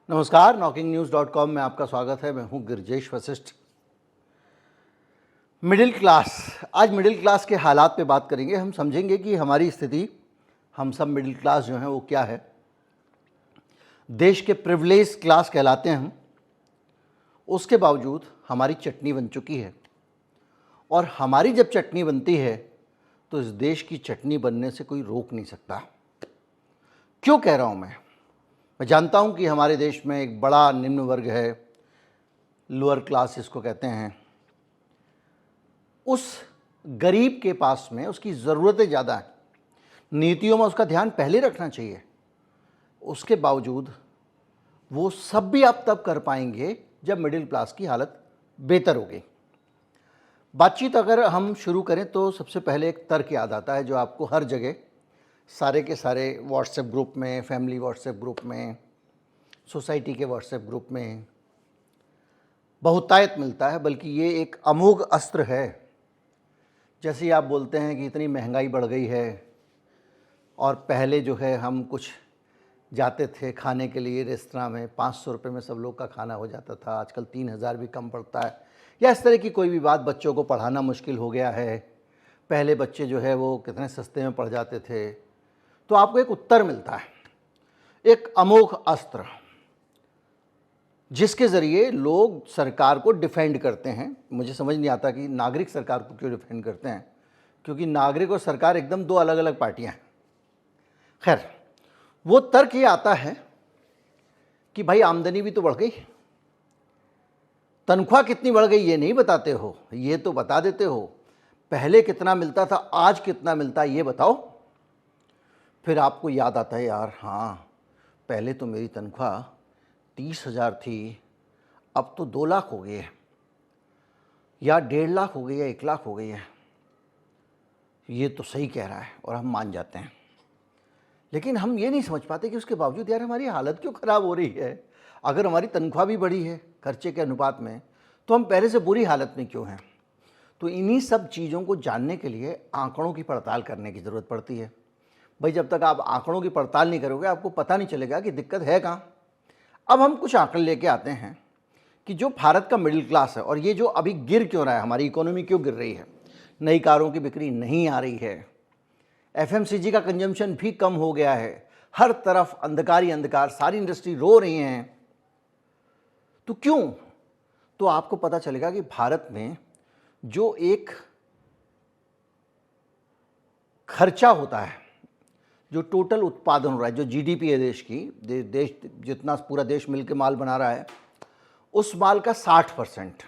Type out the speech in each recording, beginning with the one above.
नमस्कार, knockingnews.com में आपका स्वागत है। मैं हूं गिरजेश वशिष्ठ। मिडिल क्लास, आज मिडिल क्लास के हालात पे बात करेंगे। हम समझेंगे कि हमारी स्थिति, हम सब मिडिल क्लास जो हैं वो क्या है। देश के प्रिविलेज क्लास कहलाते हैं हम, उसके बावजूद हमारी चटनी बन चुकी है। और हमारी जब चटनी बनती है तो इस देश की चटनी बनने से कोई रोक नहीं सकता। क्यों कह रहा हूँ मैं जानता हूं कि हमारे देश में एक बड़ा निम्न वर्ग है, लोअर क्लास इसको कहते हैं। उस गरीब के पास में उसकी ज़रूरतें ज़्यादा हैं, नीतियों में उसका ध्यान पहले रखना चाहिए। उसके बावजूद वो सब भी आप तब कर पाएंगे जब मिडिल क्लास की हालत बेहतर होगी। बातचीत अगर हम शुरू करें तो सबसे पहले एक तर्क याद आता है जो आपको हर जगह, सारे के सारे व्हाट्सएप ग्रुप में, फैमिली व्हाट्सएप ग्रुप में, सोसाइटी के व्हाट्सएप ग्रुप में बहुतायत मिलता है। बल्कि ये एक अमोघ अस्त्र है। जैसे ही आप बोलते हैं कि इतनी महंगाई बढ़ गई है और पहले जो है हम कुछ जाते थे खाने के लिए रेस्तरां में, 500 रुपये में सब लोग का खाना हो जाता था, आजकल 3000 भी कम पड़ता है। या इस तरह की कोई भी बात, बच्चों को पढ़ाना मुश्किल हो गया है, पहले बच्चे जो है वो कितने सस्ते में पढ़ जाते थे। तो आपको एक उत्तर मिलता है, एक अमोघ अस्त्र, जिसके ज़रिए लोग सरकार को डिफेंड करते हैं। मुझे समझ नहीं आता कि नागरिक सरकार को क्यों डिफेंड करते हैं, क्योंकि नागरिक और सरकार एकदम दो अलग अलग पार्टियां हैं। खैर, वो तर्क ये आता है कि भाई आमदनी भी तो बढ़ गई, तनख्वाह कितनी बढ़ गई ये नहीं बताते हो, ये तो बता देते हो पहले कितना मिलता था, आज कितना मिलता है ये बताओ। फिर आपको याद आता है, यार हाँ, पहले तो मेरी तनख्वाह 30,000 थी, अब तो 2 लाख हो गई है, या 1.5 लाख हो गई है, 1 लाख हो गई है। ये तो सही कह रहा है और हम मान जाते हैं। लेकिन हम ये नहीं समझ पाते कि उसके बावजूद यार हमारी हालत क्यों ख़राब हो रही है। अगर हमारी तनख्वाह भी बढ़ी है खर्चे के अनुपात में, तो हम पहले से बुरी हालत में क्यों हैं। तो इन्हीं सब चीज़ों को जानने के लिए आंकड़ों की पड़ताल करने की ज़रूरत पड़ती है। भाई, जब तक आप आंकड़ों की पड़ताल नहीं करोगे आपको पता नहीं चलेगा कि दिक्कत है कहाँ। अब हम कुछ आंकड़े लेके आते हैं कि जो भारत का मिडिल क्लास है, और ये जो अभी गिर क्यों रहा है, हमारी इकोनॉमी क्यों गिर रही है। नई कारों की बिक्री नहीं आ रही है, एफएमसीजी का कंजम्पशन भी कम हो गया है, हर तरफ अंधकार ही अंधकार, सारी इंडस्ट्री रो रही हैं। तो क्यों? तो आपको पता चलेगा कि भारत में जो एक खर्चा होता है, जो टोटल उत्पादन हो रहा है, जो जीडीपी है देश की, देश जितना पूरा देश मिलकर माल बना रहा है, उस माल का 60%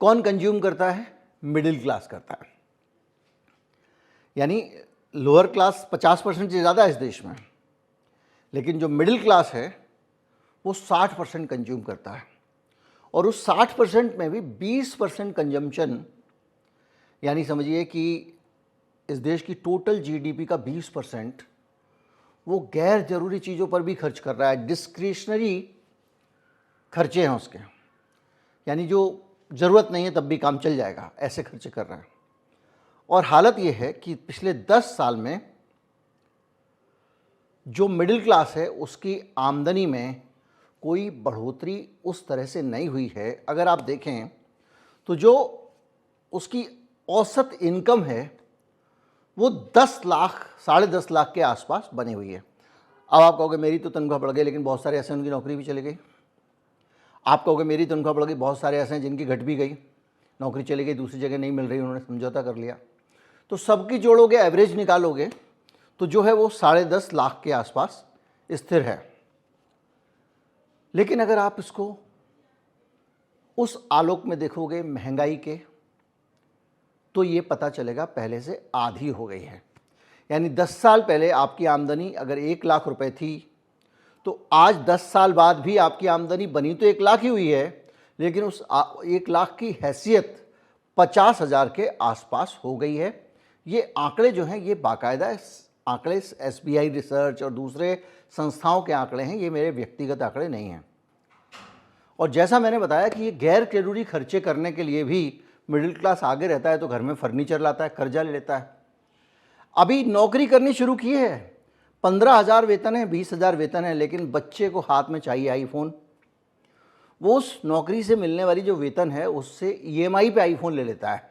कौन कंज्यूम करता है? मिडिल क्लास करता है। यानी लोअर क्लास 50% से ज़्यादा है इस देश में, लेकिन जो मिडिल क्लास है वो 60% कंज्यूम करता है। और उस 60% में भी 20% कंजम्पशन, यानी समझिए कि इस देश की टोटल जीडीपी का 20% वो गैर जरूरी चीज़ों पर भी खर्च कर रहा है। डिस्क्रिशनरी खर्चे हैं उसके, यानी जो ज़रूरत नहीं है तब भी काम चल जाएगा, ऐसे खर्चे कर रहा है। और हालत ये है कि पिछले 10 साल में जो मिडिल क्लास है उसकी आमदनी में कोई बढ़ोतरी उस तरह से नहीं हुई है। अगर आप देखें तो जो उसकी औसत इनकम है वो 10 लाख, 10.5 लाख के आसपास बनी हुई है। अब आप कहोगे मेरी तो तनख्वाह बढ़ गई, लेकिन बहुत सारे ऐसे उनकी नौकरी भी चली गई। आप कहोगे मेरी तनख्वाह बढ़ गई, बहुत सारे ऐसे हैं जिनकी घट भी गई, नौकरी चली गई, दूसरी जगह नहीं मिल रही, उन्होंने समझौता कर लिया। तो सबकी जोड़ोगे, एवरेज निकालोगे तो जो है वो 10.5 लाख के आसपास स्थिर है। लेकिन अगर आप इसको उस आलोक में देखोगे महंगाई के, तो ये पता चलेगा पहले से आधी हो गई है। यानी 10 साल पहले आपकी आमदनी अगर 1 लाख रुपए थी, तो आज 10 साल बाद भी आपकी आमदनी बनी तो 1 लाख ही हुई है, लेकिन उस 1 लाख की हैसियत 50,000 के आसपास हो गई है। ये आंकड़े जो हैं ये बाकायदा आंकड़े एसबीआई रिसर्च और दूसरे संस्थाओं के आंकड़े हैं, ये मेरे व्यक्तिगत आंकड़े नहीं हैं। और जैसा मैंने बताया कि ये गैर जरूरी खर्चे करने के लिए भी मिडिल क्लास आगे रहता है, तो घर में फर्नीचर लाता है, कर्जा ले लेता है। अभी नौकरी करनी शुरू की है, 15,000 वेतन है, 20,000 वेतन है, लेकिन बच्चे को हाथ में चाहिए आईफोन। वो उस नौकरी से मिलने वाली जो वेतन है उससे ईएमआई पे आईफोन ले लेता है।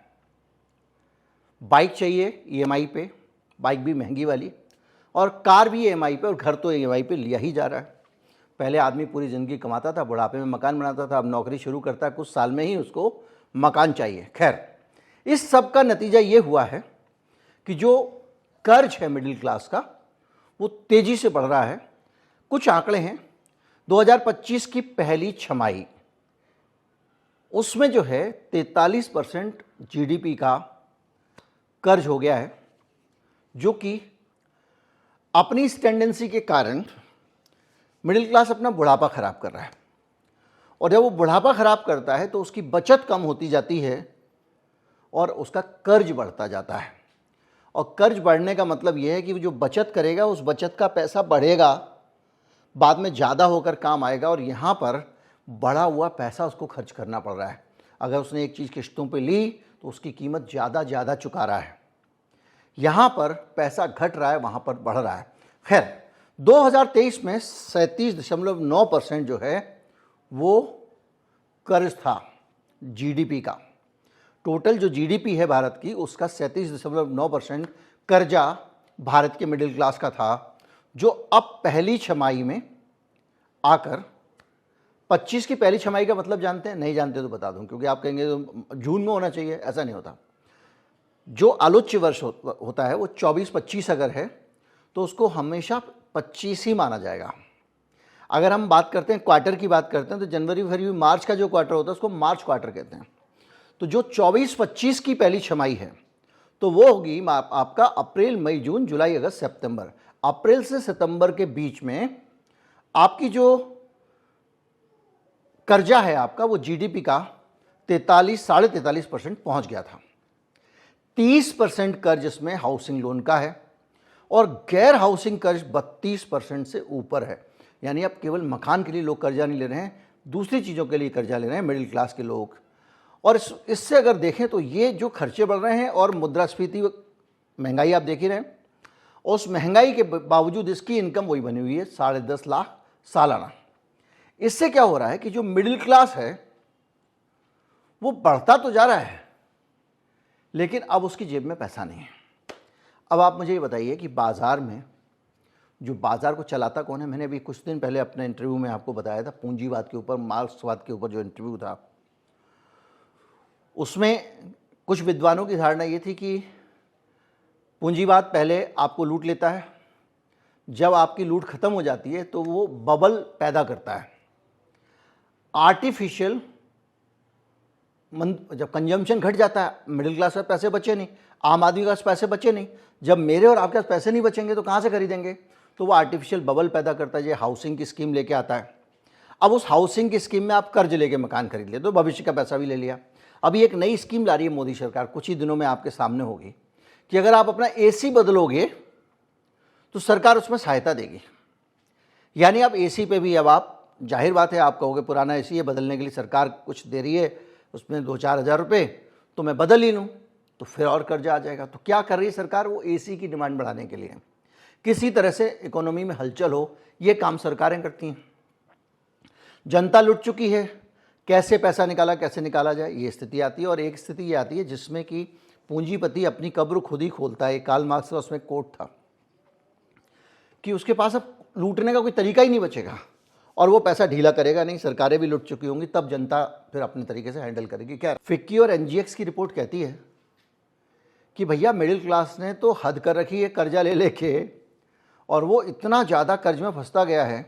बाइक चाहिए ईएमआई पे, बाइक भी महंगी वाली, और कार भी ईएमआई पे, और घर तो ईएमआई पे लिया ही जा रहा है। पहले आदमी पूरी ज़िंदगी कमाता था, बुढ़ापे में मकान बनाता था, अब नौकरी शुरू करता है, कुछ साल में ही उसको मकान चाहिए। खैर, इस सब का नतीजा ये हुआ है कि जो कर्ज है मिडिल क्लास का वो तेज़ी से बढ़ रहा है। कुछ आंकड़े हैं, 2025 की पहली छमाही उसमें जो है 43% जीडीपी का कर्ज हो गया है, जो कि अपनी इस टेंडेंसी के कारण मिडिल क्लास अपना बुढ़ापा ख़राब कर रहा है। और जब वो बुढ़ापा ख़राब करता है तो उसकी बचत कम होती जाती है और उसका कर्ज बढ़ता जाता है। और कर्ज बढ़ने का मतलब यह है कि वो जो बचत करेगा उस बचत का पैसा बढ़ेगा, बाद में ज़्यादा होकर काम आएगा, और यहाँ पर बढ़ा हुआ पैसा उसको खर्च करना पड़ रहा है। अगर उसने एक चीज़ किश्तों पे ली तो उसकी कीमत ज़्यादा चुका रहा है। यहाँ पर पैसा घट रहा है, वहाँ पर बढ़ रहा है। खैर, 2023 में 37.9% जो है वो कर्ज था जीडीपी का। टोटल जो जीडीपी है भारत की उसका 37.9% कर्जा भारत के मिडिल क्लास का था, जो अब पहली छमाही में आकर 25 की पहली छमाही का मतलब जानते हैं? नहीं जानते तो बता दूं, क्योंकि आप कहेंगे तो जून में होना चाहिए, ऐसा नहीं होता। जो आलोच्य वर्ष होता है वो 24-25 अगर है तो उसको हमेशा 25 ही माना जाएगा। अगर हम बात करते हैं क्वार्टर की बात करते हैं तो जनवरी फरवरी मार्च का जो क्वार्टर होता है उसको मार्च क्वार्टर कहते हैं। तो जो 24-25 की पहली छमाही है तो वो होगी आपका अप्रैल मई जून जुलाई अगस्त सितंबर। अप्रैल से सितंबर के बीच में आपकी जो कर्जा है आपका वो जीडीपी का 43-43.5% पहुंच गया था। 30% कर्ज इसमें हाउसिंग लोन का है और गैर हाउसिंग कर्ज 32% से ऊपर है। यानी अब केवल मकान के लिए लोग कर्जा नहीं ले रहे हैं, दूसरी चीज़ों के लिए कर्जा ले रहे हैं मिडिल क्लास के लोग। और इससे अगर देखें तो ये जो खर्चे बढ़ रहे हैं और मुद्रास्फीति महंगाई आप देख ही रहे हैं, उस महंगाई के बावजूद इसकी इनकम वही बनी हुई है 10.5 लाख सालाना। इससे क्या हो रहा है कि जो मिडिल क्लास है वो बढ़ता तो जा रहा है लेकिन अब उसकी जेब में पैसा नहीं है। अब आप मुझे ये बताइए कि बाज़ार में जो बाज़ार को चलाता कौन है? मैंने अभी कुछ दिन पहले अपने इंटरव्यू में आपको बताया था, पूंजीवाद के ऊपर, मार्क्सवाद के ऊपर जो इंटरव्यू था, उसमें कुछ विद्वानों की धारणा ये थी कि पूंजीवाद पहले आपको लूट लेता है, जब आपकी लूट खत्म हो जाती है तो वो बबल पैदा करता है। आर्टिफिशियल जब कंजम्पशन घट जाता है, मिडिल क्लास के पास पैसे बचे नहीं, आम आदमी के पास पैसे बचे नहीं, जब मेरे और आपके पास पैसे नहीं बचेंगे तो कहाँ से खरीदेंगे? तो वो आर्टिफिशियल बबल पैदा करता है। ये हाउसिंग की स्कीम लेके आता है। अब उस हाउसिंग की स्कीम में आप कर्ज लेके मकान खरीद ले, तो भविष्य का पैसा भी ले लिया। अभी एक नई स्कीम ला रही है मोदी सरकार, कुछ ही दिनों में आपके सामने होगी, कि अगर आप अपना एसी बदलोगे तो सरकार उसमें सहायता देगी। यानी अब एसी पे भी, अब आप, जाहिर बात है आप कहोगे पुराना एसी है, बदलने के लिए सरकार कुछ दे रही है, उसमें 2-4 हज़ार रुपये, तो मैं बदल ही लूँ, तो फिर और कर्जा आ जाएगा। तो क्या कर रही है सरकार? वो एसी की डिमांड बढ़ाने के लिए, किसी तरह से इकोनॉमी में हलचल हो, ये काम सरकारें करती हैं। जनता लुट चुकी है, कैसे पैसा निकाला, कैसे निकाला जाए, ये स्थिति आती है। और एक स्थिति ये आती है जिसमें कि पूंजीपति अपनी कब्र खुद ही खोलता है। कार्ल मार्क्स का उसमें कोट था कि उसके पास अब लूटने का कोई तरीका ही नहीं बचेगा और वो पैसा ढीला करेगा नहीं, सरकारें भी लुट चुकी होंगी, तब जनता फिर अपने तरीके से हैंडल करेगी। क्या फिक्की और एनजीएक्स की रिपोर्ट कहती है कि भैया मिडिल क्लास ने तो हद कर रखी है कर्जा ले लेके, और वो इतना ज़्यादा कर्ज में फंसता गया है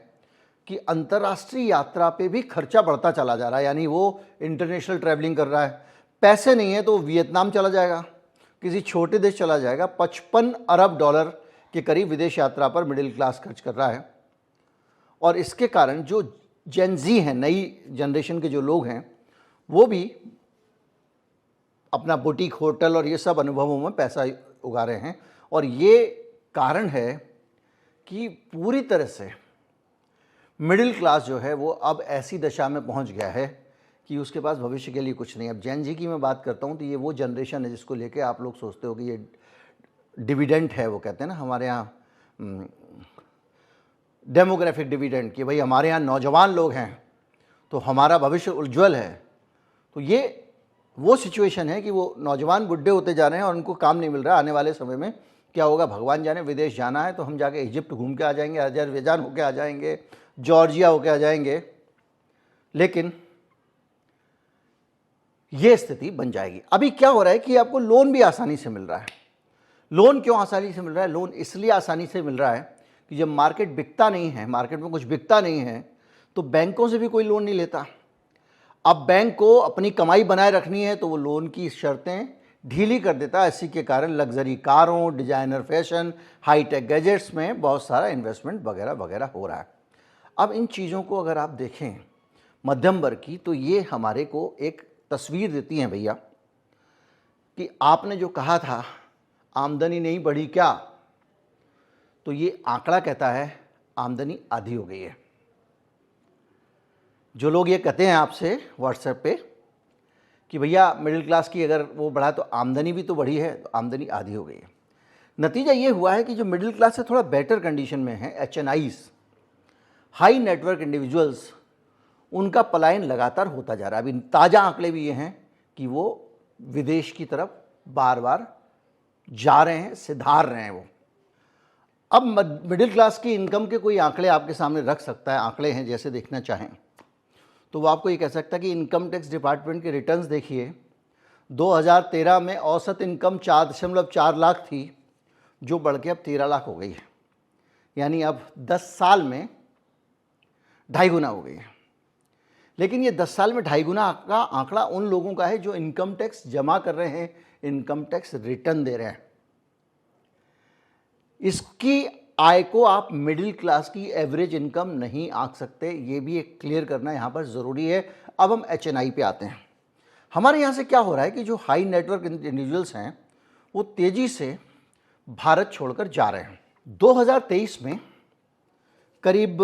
कि अंतर्राष्ट्रीय यात्रा पे भी खर्चा बढ़ता चला जा रहा है। यानी वो इंटरनेशनल ट्रैवलिंग कर रहा है, पैसे नहीं है तो वियतनाम चला जाएगा, किसी छोटे देश चला जाएगा। 55 अरब डॉलर के करीब विदेश यात्रा पर मिडिल क्लास खर्च कर रहा है। और इसके कारण जो जेन ज़ी हैं, नई जनरेशन के जो लोग हैं, वो भी अपना बुटीक, होटल और ये सब अनुभवों में पैसा उगा रहे हैं। और ये कारण है कि पूरी तरह से मिडिल क्लास जो है वो अब ऐसी दशा में पहुंच गया है कि उसके पास भविष्य के लिए कुछ नहीं। अब जेन जी की मैं बात करता हूं तो ये वो जनरेशन है जिसको लेके आप लोग सोचते हो कि ये डिविडेंड है, वो कहते हैं ना हमारे यहाँ डेमोग्राफिक डिविडेंड कि भाई हमारे यहाँ नौजवान लोग हैं तो हमारा भविष्य उज्ज्वल है, तो ये वो सिचुएशन है कि वो नौजवान बुढ़े होते जा रहे हैं और उनको काम नहीं मिल रहा। आने वाले समय में क्या होगा भगवान जाने। विदेश जाना है तो हम जाके इजिप्ट घूम के आ जाएंगे, अजरबैजान होके आ जाएंगे, जॉर्जिया होके आ जाएंगे, लेकिन ये स्थिति बन जाएगी। अभी क्या हो रहा है कि आपको लोन भी आसानी से मिल रहा है। लोन क्यों आसानी से मिल रहा है? लोन इसलिए आसानी से मिल रहा है कि जब मार्केट बिकता नहीं है, मार्केट में कुछ बिकता नहीं है, तो बैंकों से भी कोई लोन नहीं लेता। अब बैंक को अपनी कमाई बनाए रखनी है तो वो लोन की शर्तें ढीली कर देता है। इसी के कारण लग्जरी कारों, डिजाइनर फैशन, हाईटेक गैजेट्स में बहुत सारा इन्वेस्टमेंट वगैरह वगैरह हो रहा है। अब इन चीज़ों को अगर आप देखें मध्यम वर्ग की, तो ये हमारे को एक तस्वीर देती हैं भैया कि आपने जो कहा था आमदनी नहीं बढ़ी क्या, तो ये आंकड़ा कहता है आमदनी आधी हो गई है। जो लोग ये कहते हैं आपसे व्हाट्सएप पे कि भैया मिडिल क्लास की अगर वो बढ़ा तो आमदनी भी तो बढ़ी है, तो आमदनी आधी हो गई है। नतीजा ये हुआ है कि जो मिडिल क्लास से थोड़ा बेटर कंडीशन में है, HNIs, हाई नेटवर्क इंडिविजुअल्स, उनका पलायन लगातार होता जा रहा है। अभी ताज़ा आंकड़े भी ये हैं कि वो विदेश की तरफ बार बार जा रहे हैं, सिधार रहे हैं वो। अब मिडिल क्लास की इनकम के कोई आंकड़े आपके सामने रख सकता है, आंकड़े हैं जैसे देखना चाहें तो वो आपको ये कह सकता है कि इनकम टैक्स डिपार्टमेंट के रिटर्न्स देखिए, 2013 में औसत इनकम 4.4 लाख थी, जो बढ़ के अब 13 लाख हो गई है। यानी अब 10 साल में 2.5 गुना हो गई है। लेकिन ये 10 साल में 2.5 गुना का आंकड़ा उन लोगों का है जो इनकम टैक्स जमा कर रहे हैं, इनकम टैक्स रिटर्न दे रहे हैं। इसकी आय को आप मिडिल क्लास की एवरेज इनकम नहीं आंक सकते, ये भी एक क्लियर करना यहाँ पर ज़रूरी है। अब हम HNI पे आते हैं। हमारे यहाँ से क्या हो रहा है कि जो हाई नेटवर्क इंडिविजुअल्स हैं वो तेज़ी से भारत छोड़कर जा रहे हैं। 2023 में करीब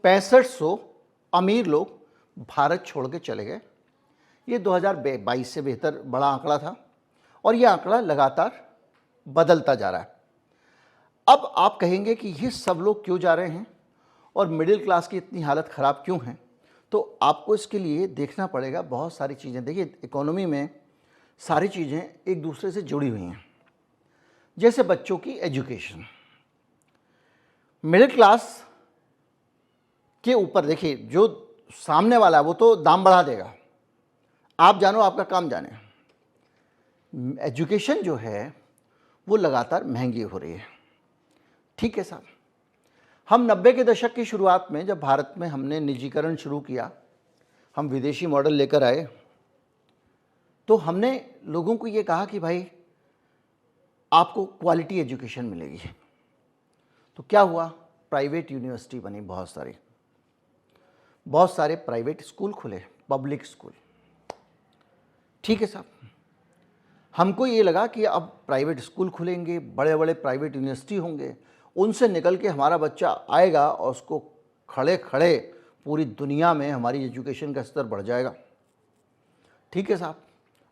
6500 अमीर लोग भारत छोड़ के चले गए। ये 2022 से बेहतर बड़ा आंकड़ा था और ये आंकड़ा लगातार बदलता जा रहा है। अब आप कहेंगे कि ये सब लोग क्यों जा रहे हैं और मिडिल क्लास की इतनी हालत ख़राब क्यों है, तो आपको इसके लिए देखना पड़ेगा बहुत सारी चीज़ें। देखिए इकोनॉमी में सारी चीज़ें एक दूसरे से जुड़ी हुई हैं। जैसे बच्चों की एजुकेशन, मिडिल क्लास के ऊपर देखिए जो सामने वाला है वो तो दाम बढ़ा देगा, आप जानो आपका काम जाने। एजुकेशन जो है वो लगातार महंगी हो रही है। ठीक है साहब, हम 90 के दशक की शुरुआत में जब भारत में हमने निजीकरण शुरू किया, हम विदेशी मॉडल लेकर आए, तो हमने लोगों को ये कहा कि भाई आपको क्वालिटी एजुकेशन मिलेगी। तो क्या हुआ, प्राइवेट यूनिवर्सिटी बनी, बहुत सारे प्राइवेट स्कूल खुले, पब्लिक स्कूल। ठीक है साहब, हमको ये लगा कि अब प्राइवेट स्कूल खुलेंगे, बड़े बड़े प्राइवेट यूनिवर्सिटी होंगे, उनसे निकल के हमारा बच्चा आएगा और उसको खड़े खड़े पूरी दुनिया में हमारी एजुकेशन का स्तर बढ़ जाएगा। ठीक है साहब,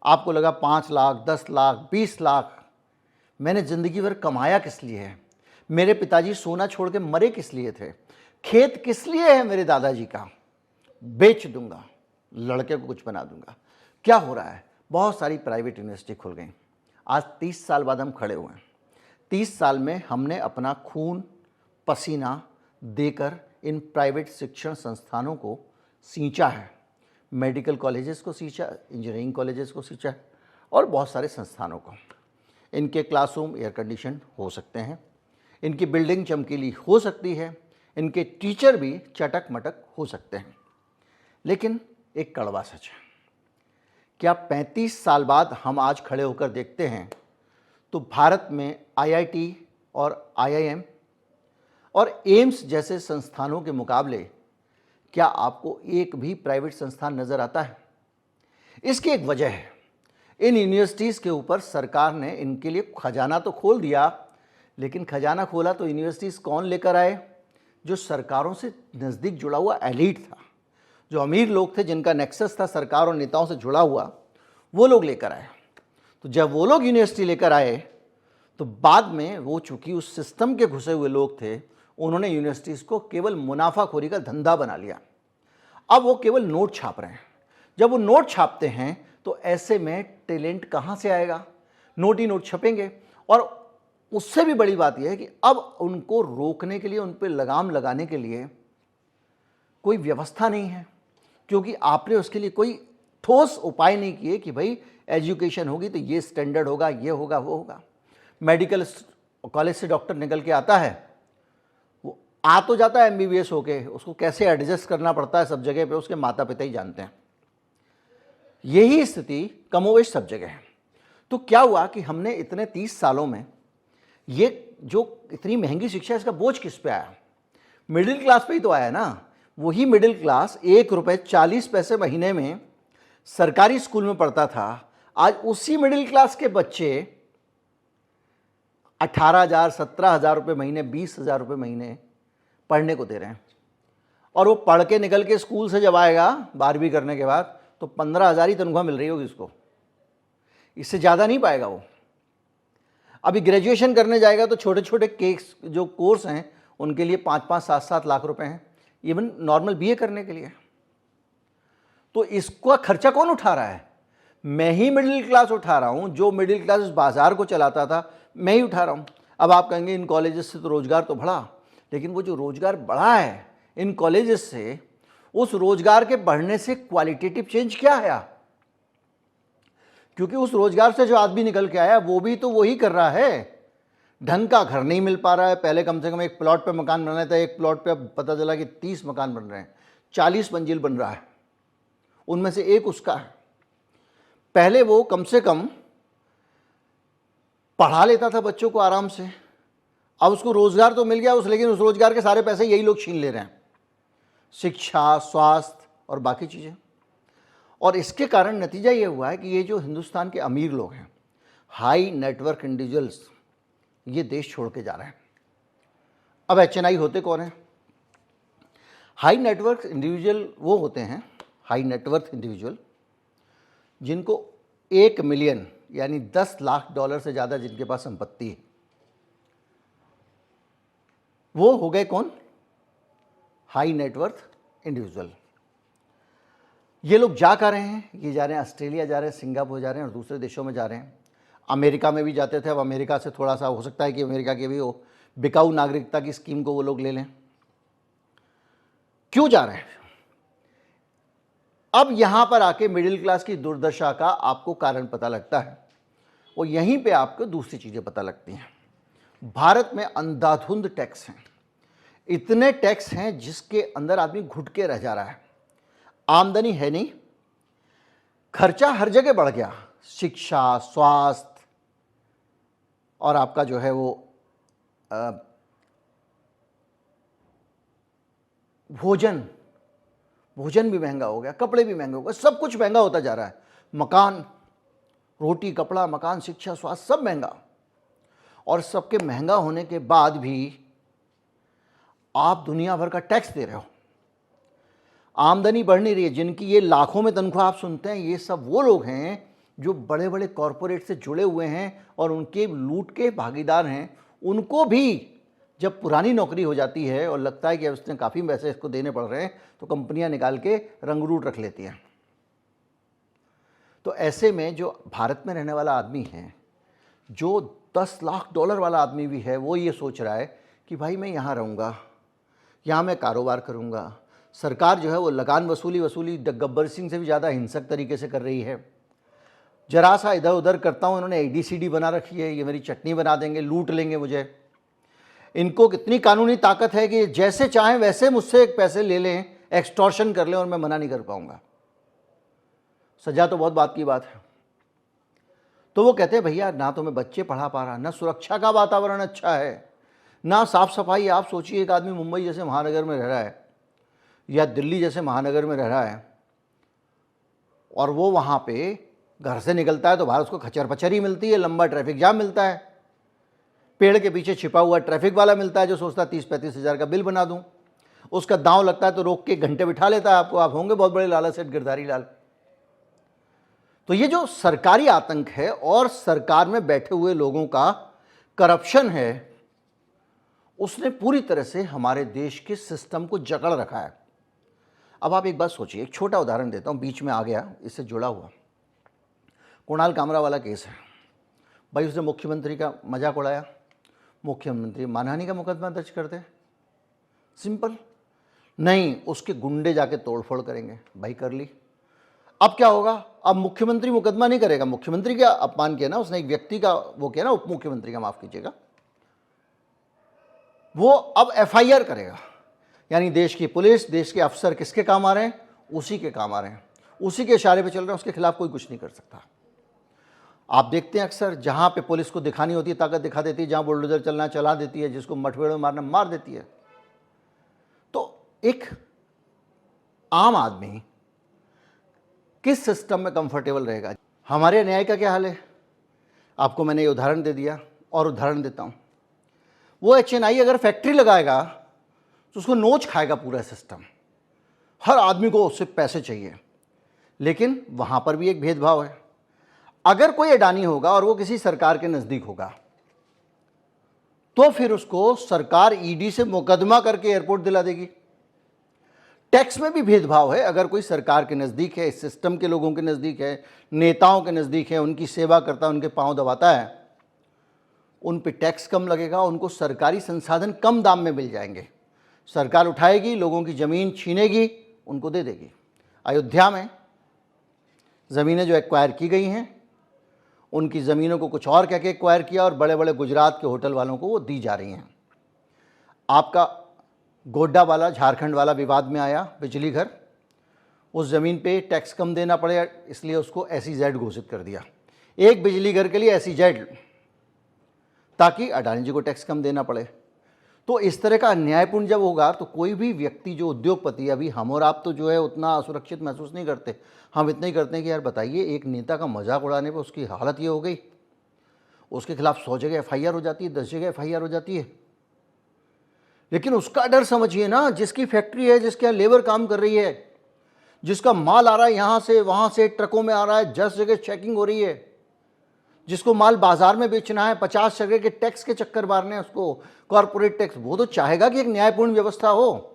आपको लगा 5 लाख, 10 लाख, 20 लाख। मैंने ज़िंदगी भर कमाया किस लिए है? मेरे पिताजी सोना छोड़ के मरे किस लिए थे? खेत किस लिए है मेरे दादाजी का? बेच दूंगा, लड़के को कुछ बना दूंगा। क्या हो रहा है? बहुत सारी प्राइवेट यूनिवर्सिटी खुल गई। आज 30 साल बाद हम खड़े हुए हैं। 30 साल में हमने अपना खून पसीना देकर इन प्राइवेट शिक्षण संस्थानों को सींचा है। मेडिकल कॉलेजेस को सींचा, इंजीनियरिंग कॉलेजेस को सींचा और बहुत सारे संस्थानों को। इनके क्लासरूम एयर कंडीशन हो सकते हैं, इनकी बिल्डिंग चमकीली हो सकती है, इनके टीचर भी चटक मटक हो सकते हैं। लेकिन एक कड़वा सच है, क्या 35 साल बाद हम आज खड़े होकर देखते हैं तो भारत में IIT और IIM और एम्स जैसे संस्थानों के मुकाबले क्या आपको एक भी प्राइवेट संस्थान नज़र आता है? इसकी एक वजह है, इन यूनिवर्सिटीज़ के ऊपर सरकार ने इनके लिए खजाना तो खोल दिया, लेकिन खजाना खोला तो यूनिवर्सिटीज़ कौन लेकर आए? जो सरकारों से नज़दीक जुड़ा हुआ एलीट था, जो अमीर लोग थे, जिनका नेक्सस था सरकार और नेताओं से जुड़ा हुआ, वो लोग लेकर आए। तो जब वो लोग यूनिवर्सिटी लेकर आए तो बाद में वो चूंकि उस सिस्टम के घुसे हुए लोग थे, उन्होंने यूनिवर्सिटीज़ को केवल मुनाफाखोरी का धंधा बना लिया। अब वो केवल नोट छाप रहे हैं। जब वो नोट छापते हैं तो ऐसे में टैलेंट कहाँ से आएगा? नोट ही नोट छपेंगे। और उससे भी बड़ी बात यह है कि अब उनको रोकने के लिए, उन पर लगाम लगाने के लिए कोई व्यवस्था नहीं है, क्योंकि आपने उसके लिए कोई ठोस उपाय नहीं किए कि भाई एजुकेशन होगी तो ये स्टैंडर्ड होगा, ये होगा, वो होगा। मेडिकल कॉलेज से डॉक्टर निकल के आता है, वो आ तो जाता है एमबीबीएस होके, उसको कैसे एडजस्ट करना पड़ता है सब जगह पे उसके माता पिता ही जानते हैं। यही स्थिति कमोवेश सब जगह है। तो क्या हुआ कि हमने इतने 30 सालों में ये जो इतनी महंगी शिक्षा, इसका बोझ किस पे आया? मिडिल क्लास पे ही तो आया ना। वही मिडिल क्लास ₹1.40 महीने में सरकारी स्कूल में पढ़ता था, आज उसी मिडिल क्लास के बच्चे 18,000, 17,000 रुपये महीने, 20,000 रुपये महीने पढ़ने को दे रहे हैं। और वो पढ़ के निकल के स्कूल से जब आएगा 12वीं करने के बाद तो 15,000 ही तनख्वाह मिल रही होगी उसको, इससे ज़्यादा नहीं पाएगा वो। अभी ग्रेजुएशन करने जाएगा तो छोटे छोटे केक्स जो कोर्स हैं उनके लिए 5-5, 7-7 लाख रुपए हैं, इवन नॉर्मल बीए करने के लिए। तो इसका खर्चा कौन उठा रहा है? मैं ही मिडिल क्लास उठा रहा हूं। जो मिडिल क्लास इस बाजार को चलाता था मैं ही उठा रहा हूं। अब आप कहेंगे इन कॉलेजेस से तो रोजगार तो बढ़ा, लेकिन वो जो रोजगार बढ़ा है इन कॉलेजेस से, उस रोजगार के बढ़ने से क्वालिटेटिव चेंज क्या आया? क्योंकि उस रोजगार से जो आदमी निकल के आया वो भी तो वही कर रहा है। ढंग का घर नहीं मिल पा रहा है। पहले कम से कम एक प्लॉट पे मकान बन रहा था, एक प्लॉट पे अब पता चला कि 30 मकान बन रहे हैं, 40 मंजिल बन रहा है, उनमें से एक उसका है। पहले वो कम से कम पढ़ा लेता था बच्चों को आराम से, अब उसको रोजगार तो मिल गया लेकिन उस रोजगार के सारे पैसे यही लोग छीन ले रहे हैं, शिक्षा, स्वास्थ्य और बाकी चीज़ें। और इसके कारण नतीजा ये हुआ है कि ये जो हिंदुस्तान के अमीर लोग हैं, हाई नेटवर्क इंडिविजुअल्स, ये देश छोड़ के जा रहे हैं। अब HNI होते कौन हैं? हाई नेटवर्क इंडिविजुअल वो होते हैं, हाई नेटवर्थ इंडिविजुअल, जिनको 1 मिलियन यानी $10 लाख से ज़्यादा जिनके पास संपत्ति है, वो हो गए कौन? High net worth individual. ये लोग जा कर रहे हैं, ये जा रहे हैं ऑस्ट्रेलिया जा रहे हैं, सिंगापुर जा रहे हैं और दूसरे देशों में जा रहे हैं। अमेरिका में भी जाते थे, अब अमेरिका से थोड़ा सा हो सकता है कि अमेरिका की भी वो बिकाऊ नागरिकता की स्कीम को वो लोग ले लें। क्यों जा रहे हैं? अब यहां पर आके मिडिल क्लास की दुर्दशा का आपको कारण पता लगता है और यहीं पे आपको दूसरी चीजें पता लगती हैं। भारत में अंधाधुंध टैक्स हैं, इतने टैक्स हैं जिसके अंदर आदमी घुट के रह जा रहा है। आमदनी है नहीं, खर्चा हर जगह बढ़ गया, शिक्षा, स्वास्थ्य और आपका जो है वो भोजन भी महंगा हो गया, कपड़े भी महंगे हो गए, सब कुछ महंगा होता जा रहा है। मकान, रोटी, कपड़ा, मकान, शिक्षा, स्वास्थ्य सब महंगा। और सबके महंगा होने के बाद भी आप दुनिया भर का टैक्स दे रहे हो, आमदनी बढ़ नहीं रही है। जिनकी ये लाखों में तनख्वाह आप सुनते हैं, ये सब वो लोग हैं जो बड़े बड़े कॉरपोरेट से जुड़े हुए हैं और उनके लूट के भागीदार हैं। उनको भी जब पुरानी नौकरी हो जाती है और लगता है कि अब इसने काफ़ी पैसे इसको देने पड़ रहे हैं, तो कंपनियां निकाल के रंगरूट रख लेती हैं। तो ऐसे में जो भारत में रहने वाला आदमी है, जो $10 लाख वाला आदमी भी है, वो ये सोच रहा है कि भाई मैं यहाँ रहूँगा, यहाँ मैं कारोबार करूँगा। सरकार जो है वो लगान वसूली गब्बर सिंह से भी ज़्यादा हिंसक तरीके से कर रही है। जरा सा इधर उधर करता हूँ, इन्होंने ABCD बना रखी है, ये मेरी चटनी बना देंगे, लूट लेंगे मुझे। इनको कितनी कानूनी ताकत है कि जैसे चाहें वैसे मुझसे पैसे ले लें, एक्सटॉर्शन कर लें और मैं मना नहीं कर पाऊंगा। सजा तो बहुत बात की बात है। तो वो कहते हैं भैया ना तो मैं बच्चे पढ़ा पा रहा, ना सुरक्षा का वातावरण अच्छा है, ना साफ सफाई। आप सोचिए एक आदमी मुंबई जैसे महानगर में रह रहा है या दिल्ली जैसे महानगर में रह रहा है और वो वहाँ पे घर से निकलता है तो बाहर उसको खचर पचर ही मिलती है, लंबा ट्रैफिक जाम मिलता है, पेड़ के पीछे छिपा हुआ ट्रैफिक वाला मिलता है जो सोचता है 30-35 हज़ार का बिल बना दूं। उसका दांव लगता है तो रोक के घंटे बिठा लेता है आपको, आप होंगे बहुत बड़े लाला सेठ गिरधारी लाल। तो ये जो सरकारी आतंक है और सरकार में बैठे हुए लोगों का करप्शन है, उसने पूरी तरह से हमारे देश के सिस्टम को जकड़ रखा है। अब आप एक बात सोचिए, एक छोटा उदाहरण देता हूँ, बीच में आ गया, इससे जुड़ा हुआ। कुणाल कामरा वाला केस है भाई, उसने मुख्यमंत्री का मजाक उड़ाया, मुख्यमंत्री मानहानि का मुकदमा दर्ज कर दे, सिंपल। नहीं, उसके गुंडे जाके तोड़फोड़ करेंगे, भाई कर ली। अब क्या होगा, अब मुख्यमंत्री मुकदमा नहीं करेगा, मुख्यमंत्री का अपमान किया ना उसने, एक व्यक्ति का वो किया ना, उप मुख्यमंत्री का, माफ कीजिएगा, वो अब एफआईआर करेगा। यानी देश की पुलिस, देश के अफसर किसके काम आ रहे हैं, उसी के काम आ रहे हैं, उसी के इशारे पे चल रहे हैं, उसके खिलाफ कोई कुछ नहीं कर सकता। आप देखते हैं अक्सर जहां पे पुलिस को दिखानी होती है ताकत दिखा देती है, जहां बुलडोजर चलना चला देती है, जिसको मठभेड़ में मारना मार देती है। तो एक आम आदमी किस सिस्टम में कंफर्टेबल रहेगा? हमारे न्याय का क्या हाल है? आपको मैंने ये उदाहरण दे दिया और उदाहरण देता हूं। वो एचएनआई अगर फैक्ट्री लगाएगा तो उसको नोच खाएगा पूरा सिस्टम, हर आदमी को उससे पैसे चाहिए। लेकिन वहां पर भी एक भेदभाव है, अगर कोई अडानी होगा और वो किसी सरकार के नजदीक होगा तो फिर उसको सरकार ईडी से मुकदमा करके एयरपोर्ट दिला देगी। टैक्स में भी भेदभाव है, अगर कोई सरकार के नजदीक है, सिस्टम के लोगों के नजदीक है, नेताओं के नजदीक है, उनकी सेवा करता है, उनके पांव दबाता है, उन पे टैक्स कम लगेगा, उनको सरकारी संसाधन कम दाम में मिल जाएंगे। सरकार उठाएगी, लोगों की ज़मीन छीनेगी, उनको दे देगी। अयोध्या में ज़मीनें जो एक्वायर की गई हैं, उनकी ज़मीनों को कुछ और कह के एक्वायर किया और बड़े बड़े गुजरात के होटल वालों को वो दी जा रही हैं। आपका गोड्डा वाला, झारखंड वाला विवाद में आया, बिजली घर, उस ज़मीन पे टैक्स कम देना पड़े इसलिए उसको SEZ घोषित कर दिया, एक बिजली घर के लिए SEZ, ताकि अडानी जी को टैक्स कम देना पड़े। तो इस तरह का अन्यायपूर्ण जब होगा तो कोई भी व्यक्ति जो उद्योगपति, अभी हम और आप तो जो है उतना असुरक्षित महसूस नहीं करते, हम इतना ही करते हैं कि यार बताइए, एक नेता का मजाक उड़ाने पर उसकी हालत ये हो गई, उसके खिलाफ 100 जगह FIR हो जाती है, 10 जगह FIR हो जाती है। लेकिन उसका डर समझिए ना, जिसकी फैक्ट्री है, जिसके यहाँ लेबर काम कर रही है, जिसका माल आ रहा है यहाँ से वहाँ से, ट्रकों में आ रहा है, 10 जगह चेकिंग हो रही है, जिसको माल बाजार में बेचना है, 50 जगह के टैक्स के चक्कर मारने हैं उसको, कॉर्पोरेट टैक्स, वो तो चाहेगा कि एक न्यायपूर्ण व्यवस्था हो।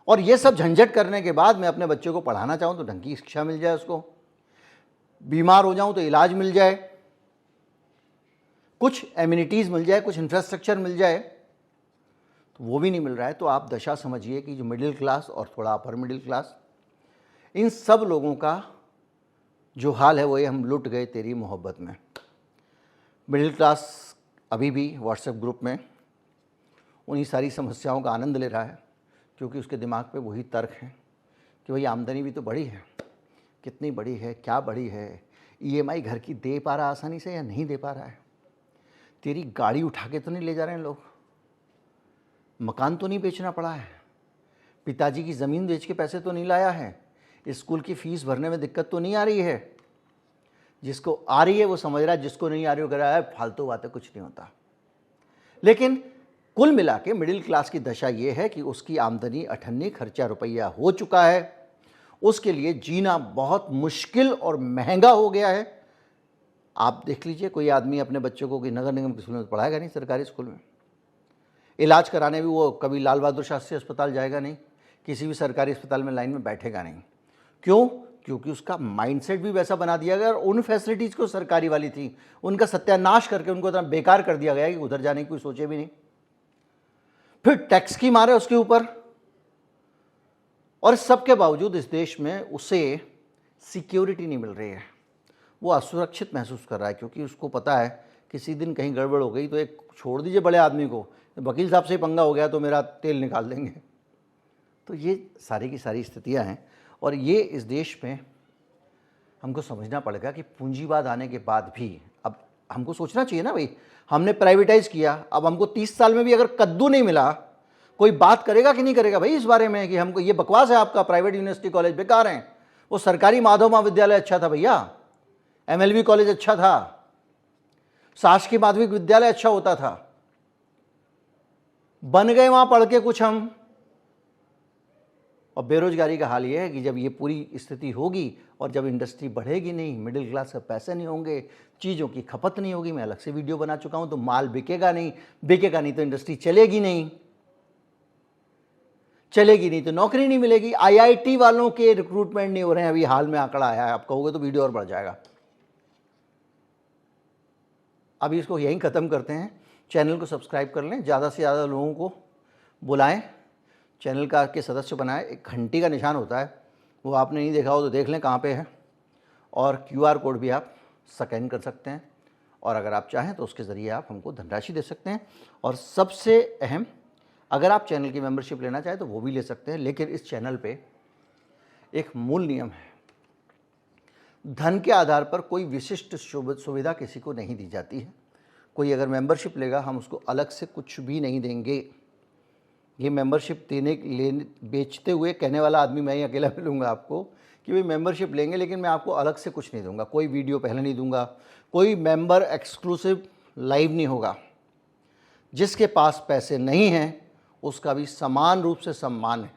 और ये सब झंझट करने के बाद मैं अपने बच्चे को पढ़ाना चाहूँ तो ढंग की शिक्षा मिल जाए, उसको बीमार हो जाऊँ तो इलाज मिल जाए, कुछ एमिनिटीज़ मिल जाए, कुछ इंफ्रास्ट्रक्चर मिल जाए, तो वो भी नहीं मिल रहा है। तो आप दशा समझिए कि जो मिडिल क्लास और थोड़ा अपर मिडिल क्लास, इन सब लोगों का जो हाल है वो ये, हम लुट गए तेरी मोहब्बत में। मिडिल क्लास अभी भी व्हाट्सएप ग्रुप में उन्हीं सारी समस्याओं का आनंद ले रहा है, क्योंकि उसके दिमाग पे वही तर्क है कि भाई आमदनी भी तो बढ़ी है, कितनी बड़ी है, क्या बड़ी है, EMI घर की दे पा रहा आसानी से या नहीं दे पा रहा है, तेरी गाड़ी उठा के तो नहीं ले जा रहे हैं लोग, मकान तो नहीं बेचना पड़ा है, पिताजी की ज़मीन बेच के पैसे तो नहीं लाया है, स्कूल की फ़ीस भरने में दिक्कत तो नहीं आ रही है। जिसको आ रही है वो समझ रहा है, जिसको नहीं आ रही वो कह रहा है फालतू बातें, कुछ नहीं होता। लेकिन कुल मिला के मिडिल क्लास की दशा ये है कि उसकी आमदनी 98 खर्चा रुपया हो चुका है, उसके लिए जीना बहुत मुश्किल और महंगा हो गया है। आप देख लीजिए, कोई आदमी अपने बच्चों को नगर निगम के स्कूल में पढ़ाएगा नहीं, सरकारी स्कूल में। इलाज कराने भी वो कभी लाल बहादुर शास्त्री अस्पताल जाएगा नहीं, किसी भी सरकारी अस्पताल में लाइन में बैठेगा नहीं। क्यों? क्योंकि उसका माइंडसेट भी वैसा बना दिया गया और उन फैसिलिटीज़ को सरकारी वाली थी, उनका सत्यानाश करके उनको इतना बेकार कर दिया गया कि उधर जाने की कोई सोचे भी नहीं। फिर टैक्स की मार है उसके ऊपर, और सबके बावजूद इस देश में उसे सिक्योरिटी नहीं मिल रही है, वो असुरक्षित महसूस कर रहा है, क्योंकि उसको पता है किसी दिन कहीं गड़बड़ हो गई तो एक छोड़ दीजिए बड़े आदमी को, वकील साहब से पंगा हो गया तो मेरा तेल निकाल देंगे। तो ये सारी की सारी स्थितियां हैं, और ये इस देश में हमको समझना पड़ेगा कि पूंजीवाद आने के बाद भी अब हमको सोचना चाहिए ना भाई, हमने प्राइवेटाइज किया, अब हमको 30 साल में भी अगर कद्दू नहीं मिला, कोई बात करेगा कि नहीं करेगा भाई इस बारे में कि हमको ये बकवास है, आपका प्राइवेट यूनिवर्सिटी कॉलेज बेकार हैं, वो सरकारी माधव महाविद्यालय अच्छा था भैया, MLV कॉलेज अच्छा था, शासकीय माध्यमिक विद्यालय अच्छा होता था, बन गए वहां पढ़ के कुछ हम, और बेरोजगारी का हाल ये है कि जब ये पूरी स्थिति होगी और जब इंडस्ट्री बढ़ेगी नहीं, मिडिल क्लास के पैसे नहीं होंगे, चीज़ों की खपत नहीं होगी, मैं अलग से वीडियो बना चुका हूँ, तो माल बिकेगा नहीं तो इंडस्ट्री चलेगी नहीं तो नौकरी नहीं मिलेगी। आईआईटी वालों के रिक्रूटमेंट नहीं हो रहे हैं, अभी हाल में आंकड़ा आया है, आप कहोगे तो वीडियो और बढ़ जाएगा। अभी इसको यहीं ख़त्म करते हैं। चैनल को सब्सक्राइब कर लें, ज़्यादा से ज़्यादा लोगों को बुलाएं, चैनल का के सदस्य बनाएं। एक घंटी का निशान होता है, वो आपने नहीं देखा हो तो देख लें कहाँ पे है, और क्यूआर कोड भी आप स्कैन कर सकते हैं, और अगर आप चाहें तो उसके ज़रिए आप हमको धनराशि दे सकते हैं। और सबसे अहम, अगर आप चैनल की मेंबरशिप लेना चाहें तो वो भी ले सकते हैं, लेकिन इस चैनल पे एक मूल नियम है, धन के आधार पर कोई विशिष्ट सुविधा किसी को नहीं दी जाती है। कोई अगर मेंबरशिप लेगा, हम उसको अलग से कुछ भी नहीं देंगे। ये मेंबरशिप बेचते हुए कहने वाला आदमी मैं ही अकेला मिलूँगा आपको कि भाई मेंबरशिप लेंगे, लेकिन मैं आपको अलग से कुछ नहीं दूंगा, कोई वीडियो पहले नहीं दूंगा, कोई मेंबर एक्सक्लूसिव लाइव नहीं होगा। जिसके पास पैसे नहीं हैं उसका भी समान रूप से सम्मान है।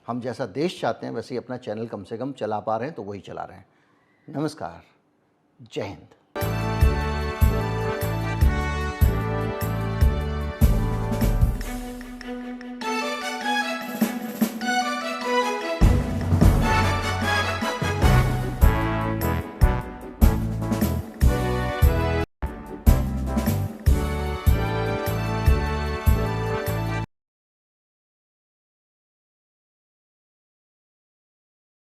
हम जैसा देश चाहते हैं वैसे ही अपना चैनल कम से कम चला पा रहे हैं, तो वही चला रहे हैं। नमस्कार, जय हिंद।